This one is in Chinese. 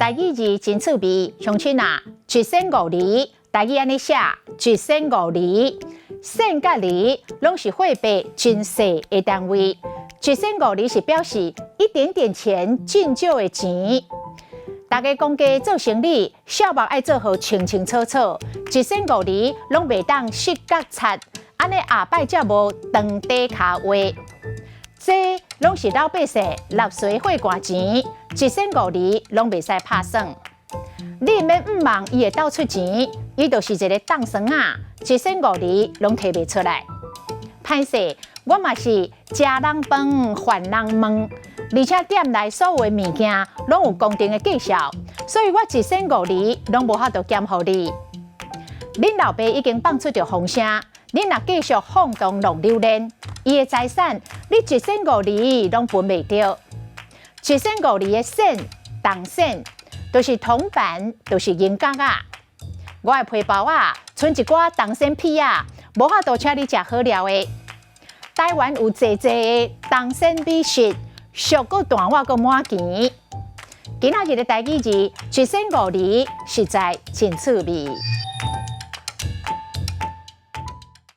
台语字真趣味，乡亲啊，一省五字，台语安尼写，一省五字，省甲字拢是货币真细的单位，一省五字是表示一点点钱，真少的钱。大家讲家做生意，小目爱做好清清楚楚，一省五字拢袂当失角擦，安尼下摆才无长底骹话。这拢是老百姓纳税汇寡钱，一省五字拢袂使拍算。你免毋忙，伊会倒出钱，伊就是一个当生啊，一省五字拢摕袂出来。歹势，我嘛是食人饭，还人问，而且店内所有的物件拢有公定的计数，所以我一省五字拢无法度减互你。恁老爸已经放出着风声，恁若继续放纵浪流连，伊的财产，你一省五字拢分袂着。一省五字的省、当省，就是铜板，就是银角啊。我的皮包啊，剩一寡当省片啊，无法度请你食好料的。台湾有济的当省美食，俗个淡薄个满钱。今仔日的台语字，一省五字，实在真趣味。